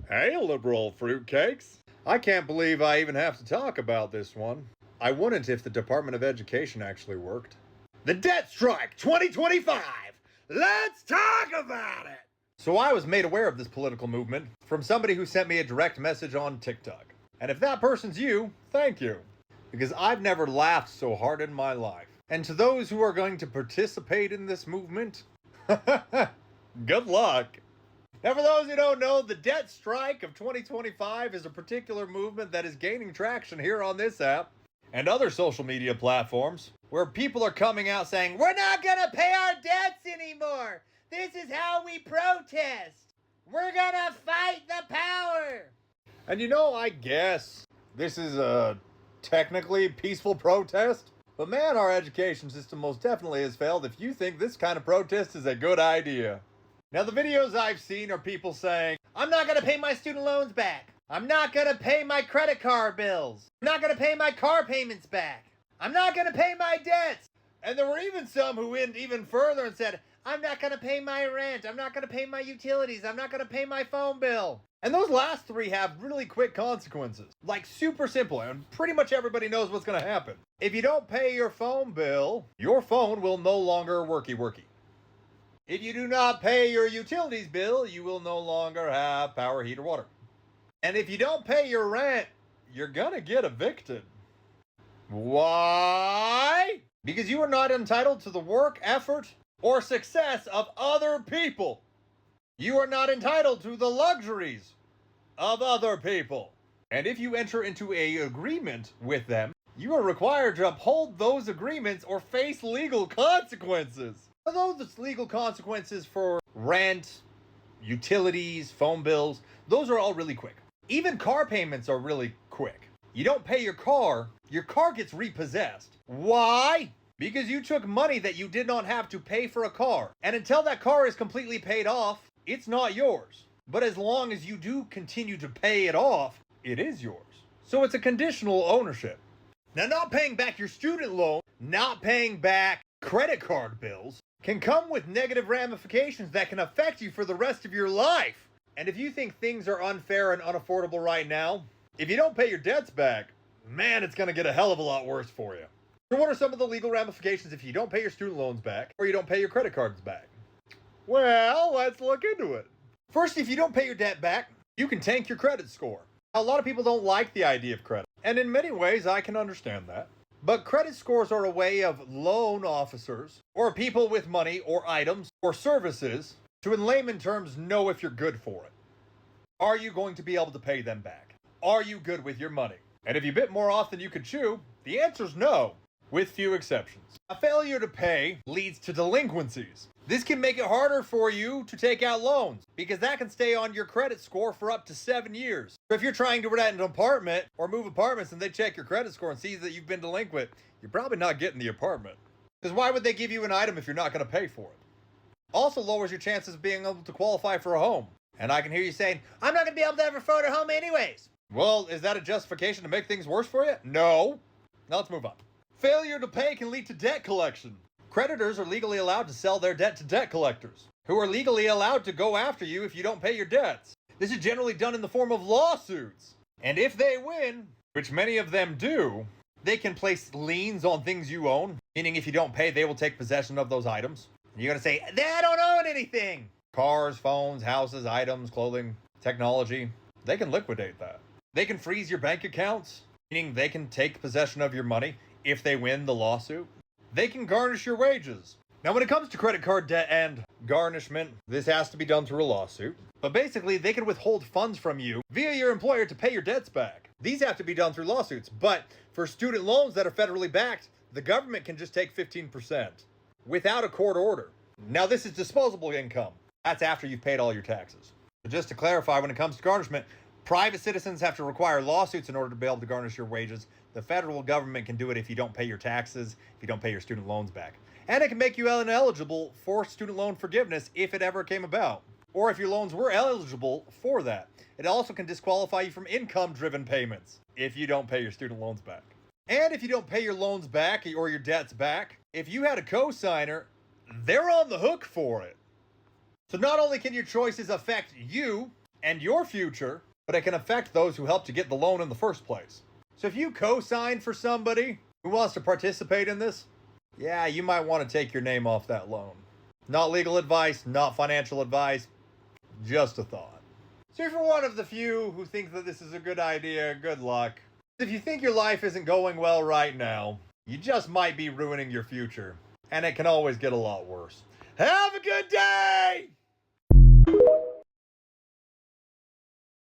Hey, liberal fruitcakes. I can't believe I even have to talk about this one. I wouldn't if the Department of Education actually worked. The Debt Strike 2025! Let's talk about it! So I was made aware of this political movement from somebody who sent me a direct message on TikTok. And if that person's you, thank you. Because I've never laughed so hard in my life. And to those who are going to participate in this movement, good luck. Now, for those who don't know, the Debt Strike of 2025 is a particular movement that is gaining traction here on this app and other social media platforms, where people are coming out saying, we're not gonna pay our debts anymore! This is how we protest! We're gonna fight the power! And you know, I guess this is a technically peaceful protest, but man, our education system most definitely has failed if you think this kind of protest is a good idea. Now, the videos I've seen are people saying, I'm not going to pay my student loans back. I'm not going to pay my credit card bills. I'm not going to pay my car payments back. I'm not going to pay my debts. And there were even some who went even further and said, I'm not going to pay my rent. I'm not going to pay my utilities. I'm not going to pay my phone bill. And those last three have really quick consequences. Like super simple, and pretty much everybody knows what's going to happen. If you don't pay your phone bill, your phone will no longer worky. If you do not pay your utilities bill, you will no longer have power, heat, or water. And if you don't pay your rent, you're gonna get evicted. Why? Because you are not entitled to the work, effort, or success of other people. You are not entitled to the luxuries of other people. And if you enter into an agreement with them, you are required to uphold those agreements or face legal consequences. Those legal consequences for rent, utilities, phone bills, those are all really quick. Even car payments are really quick. You don't pay your car gets repossessed. Why? Because you took money that you did not have to pay for a car. And until that car is completely paid off, it's not yours. But as long as you do continue to pay it off, it is yours. So it's a conditional ownership. Now, not paying back your student loan, not paying back credit card bills, can come with negative ramifications that can affect you for the rest of your life. And if you think things are unfair and unaffordable right now, if you don't pay your debts back, man, it's going to get a hell of a lot worse for you. So what are some of the legal ramifications if you don't pay your student loans back or you don't pay your credit cards back? Well, let's look into it. First, if you don't pay your debt back, you can tank your credit score. A lot of people don't like the idea of credit, and in many ways, I can understand that. But credit scores are a way of loan officers, or people with money, or items, or services, to in layman terms know if you're good for it. Are you going to be able to pay them back? Are you good with your money? And if you bit more off than you could chew, the answer's no, with few exceptions. A failure to pay leads to delinquencies. This can make it harder for you to take out loans, because that can stay on your credit score for up to 7 years. If you're trying to rent an apartment or move apartments and they check your credit score and see that you've been delinquent, you're probably not getting the apartment. Because why would they give you an item if you're not going to pay for it? Also lowers your chances of being able to qualify for a home. And I can hear you saying, I'm not going to be able to ever afford a home anyways. Well, is that a justification to make things worse for you? No. Now let's move on. Failure to pay can lead to debt collection. Creditors are legally allowed to sell their debt to debt collectors, who are legally allowed to go after you if you don't pay your debts. This is generally done in the form of lawsuits. And if they win, which many of them do, they can place liens on things you own, meaning if you don't pay, they will take possession of those items. And you're going to say, I don't own anything. Cars, phones, houses, items, clothing, technology. They can liquidate that. They can freeze your bank accounts, meaning they can take possession of your money if they win the lawsuit. They can garnish your wages. Now, when it comes to credit card debt and garnishment, this has to be done through a lawsuit. But basically, they can withhold funds from you via your employer to pay your debts back. These have to be done through lawsuits. But for student loans that are federally backed, the government can just take 15% without a court order. Now, this is disposable income. That's after you've paid all your taxes. But just to clarify, when it comes to garnishment, private citizens have to require lawsuits in order to be able to garnish your wages. The federal government can do it if you don't pay your taxes, if you don't pay your student loans back. And it can make you ineligible for student loan forgiveness if it ever came about, or if your loans were eligible for that. It also can disqualify you from income-driven payments if you don't pay your student loans back. And if you don't pay your loans back or your debts back, if you had a cosigner, they're on the hook for it. So not only can your choices affect you and your future, but it can affect those who helped to get the loan in the first place. So if you co-sign for somebody who wants to participate in this, yeah, you might want to take your name off that loan. Not legal advice, not financial advice, just a thought. So if you're one of the few who think that this is a good idea, good luck. If you think your life isn't going well right now, you just might be ruining your future. And it can always get a lot worse. Have a good day!